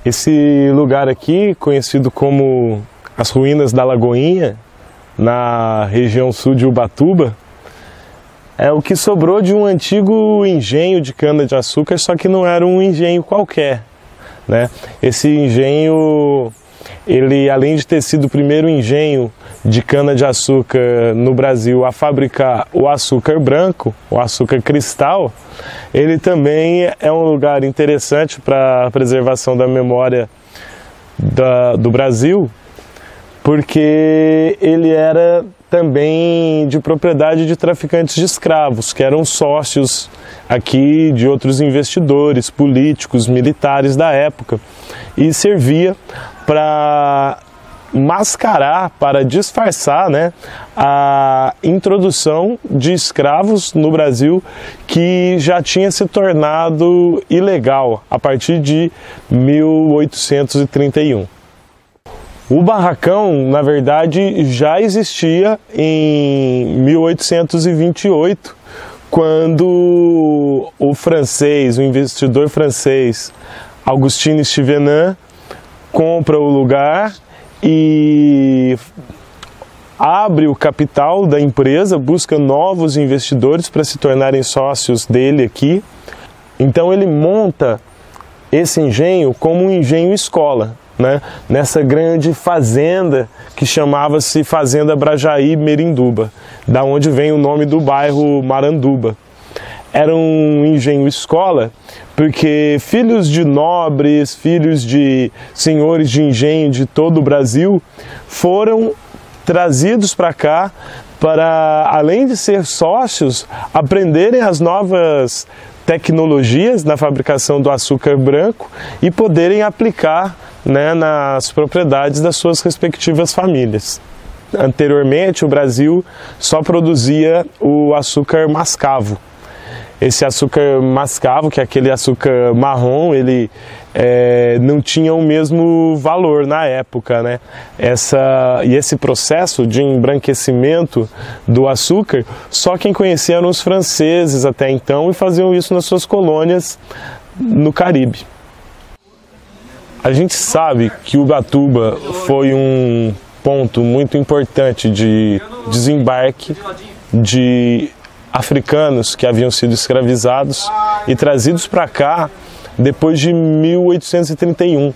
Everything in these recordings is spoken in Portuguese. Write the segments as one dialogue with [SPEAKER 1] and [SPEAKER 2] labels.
[SPEAKER 1] Esse lugar aqui, conhecido como as Ruínas da Lagoinha, na região sul de Ubatuba, é o que sobrou de um antigo engenho de cana-de-açúcar, só que não era um engenho qualquer, né? Esse engenho, ele, além de ter sido o primeiro engenho de cana-de-açúcar no Brasil a fabricar o açúcar branco, o açúcar cristal, ele também é um lugar interessante para a preservação da memória do Brasil, porque ele era também de propriedade de traficantes de escravos, que eram sócios aqui de outros investidores, políticos, militares da época, e servia para mascarar, para disfarçar, né, a introdução de escravos no Brasil, que já tinha se tornado ilegal a partir de 1831. O barracão, na verdade, já existia em 1828, quando o investidor francês Augustin Stevennin compra o lugar e abre o capital da empresa, busca novos investidores para se tornarem sócios dele aqui. Então ele monta esse engenho como um engenho escola, né? Nessa grande fazenda que chamava-se Fazenda Brajaí Merinduba, da onde vem o nome do bairro Maranduba. Era um engenho escola porque filhos de nobres, filhos de senhores de engenho de todo o Brasil foram trazidos para cá para, além de ser sócios, aprenderem as novas tecnologias na fabricação do açúcar branco e poderem aplicar, né, nas propriedades das suas respectivas famílias. Anteriormente, o Brasil só produzia o açúcar mascavo. Esse açúcar mascavo, que é aquele açúcar marrom, ele não tinha o mesmo valor na época, né? E esse processo de embranquecimento do açúcar, só quem conhecia eram os franceses até então, e faziam isso nas suas colônias no Caribe. A gente sabe que Ubatuba foi um ponto muito importante de desembarque de africanos que haviam sido escravizados e trazidos para cá depois de 1831,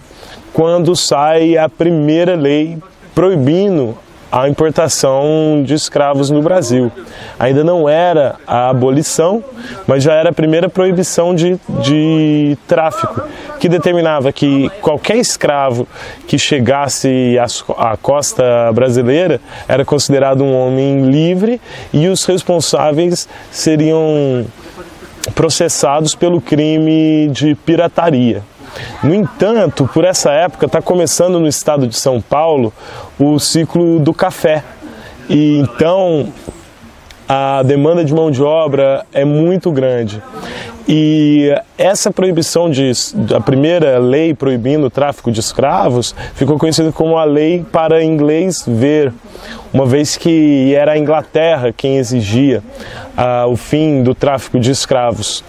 [SPEAKER 1] quando sai a primeira lei proibindo a importação de escravos no Brasil. Ainda não era a abolição, mas já era a primeira proibição de tráfico, que determinava que qualquer escravo que chegasse à costa brasileira era considerado um homem livre e os responsáveis seriam processados pelo crime de pirataria. No entanto, por essa época, está começando no estado de São Paulo o ciclo do café. E então a demanda de mão de obra é muito grande. E essa proibição a primeira lei proibindo o tráfico de escravos ficou conhecida como a Lei para Inglês Ver, uma vez que era a Inglaterra quem exigia o fim do tráfico de escravos,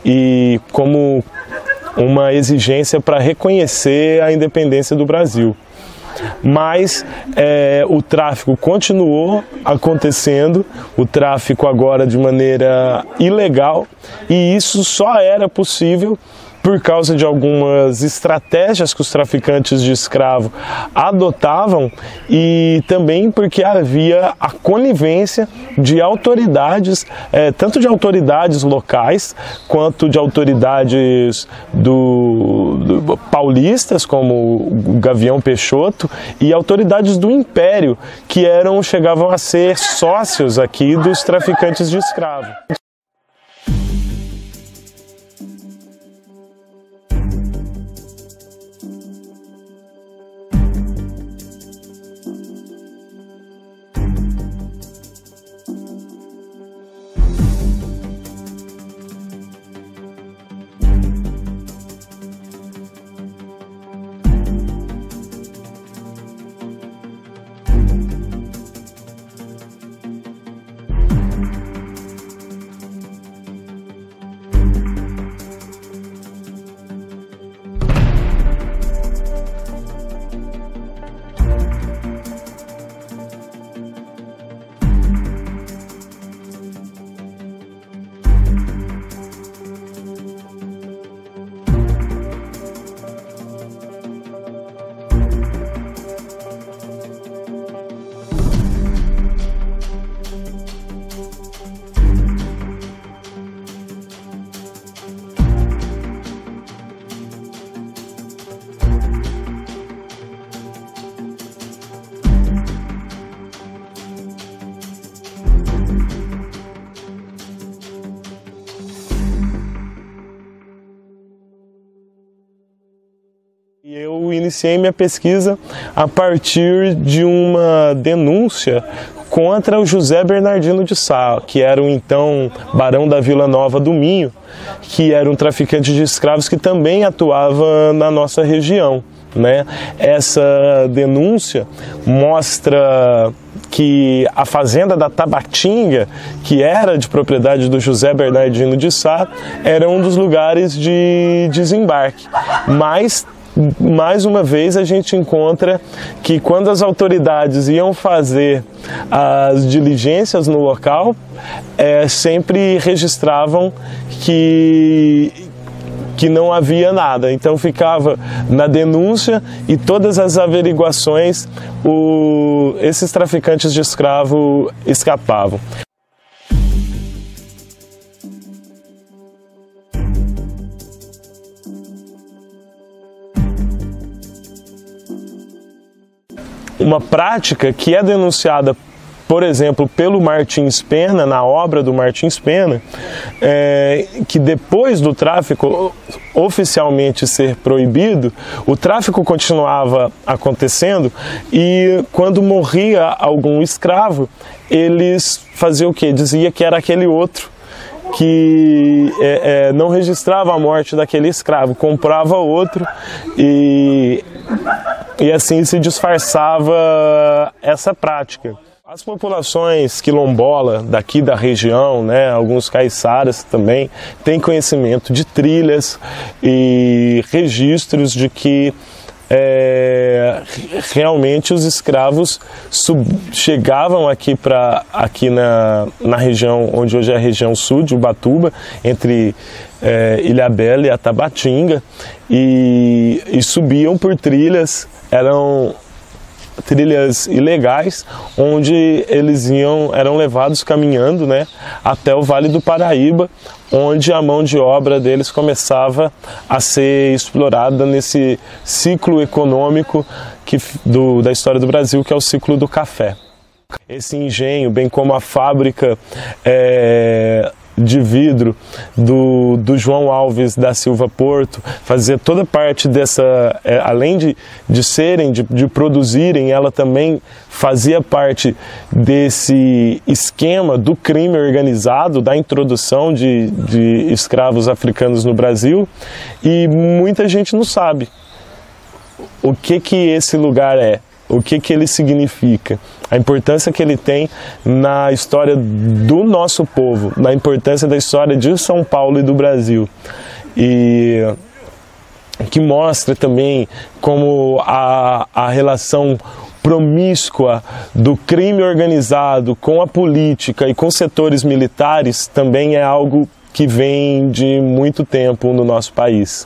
[SPEAKER 1] e como uma exigência para reconhecer a independência do Brasil. Mas o tráfico continuou acontecendo, o tráfico agora de maneira ilegal, e isso só era possível por causa de algumas estratégias que os traficantes de escravo adotavam, e também porque havia a conivência de autoridades, tanto de autoridades locais, quanto de autoridades paulistas, como o Gavião Peixoto, e autoridades do Império, que chegavam a ser sócios aqui dos traficantes de escravo. iniciei minha pesquisa a partir de uma denúncia contra o José Bernardino de Sá, que era o então barão da Vila Nova do Minho, que era um traficante de escravos que também atuava na nossa região, né? Essa denúncia mostra que a fazenda da Tabatinga, que era de propriedade do José Bernardino de Sá, era um dos lugares de desembarque. Mas mais uma vez a gente encontra que quando as autoridades iam fazer as diligências no local, sempre registravam que não havia nada. Então ficava na denúncia e todas as averiguações, esses traficantes de escravo escapavam. Uma prática que é denunciada, por exemplo, pelo Martins Pena, na obra do Martins Pena, que depois do tráfico oficialmente ser proibido, o tráfico continuava acontecendo e quando morria algum escravo, eles faziam o quê? Dizia que era aquele outro, que não registrava a morte daquele escravo, comprava outro e assim se disfarçava essa prática. As populações quilombola daqui da região, né, alguns caiçaras também, têm conhecimento de trilhas e registros de que realmente os escravos chegavam aqui na região onde hoje é a região sul de Ubatuba, entre Ilhabela e a Tabatinga, e subiam por trilhas, eram trilhas ilegais, onde eles eram levados caminhando, né, até o Vale do Paraíba, onde a mão de obra deles começava a ser explorada nesse ciclo econômico da história do Brasil, que é o ciclo do café. Esse engenho, bem como a fábrica de vidro do João Alves da Silva Porto, fazia toda parte dessa, além de produzirem, ela também fazia parte desse esquema do crime organizado, da introdução de escravos africanos no Brasil, e muita gente não sabe o que esse lugar é. O que ele significa, a importância que ele tem na história do nosso povo, na importância da história de São Paulo e do Brasil. E que mostra também como a relação promíscua do crime organizado com a política e com setores militares também é algo que vem de muito tempo no nosso país.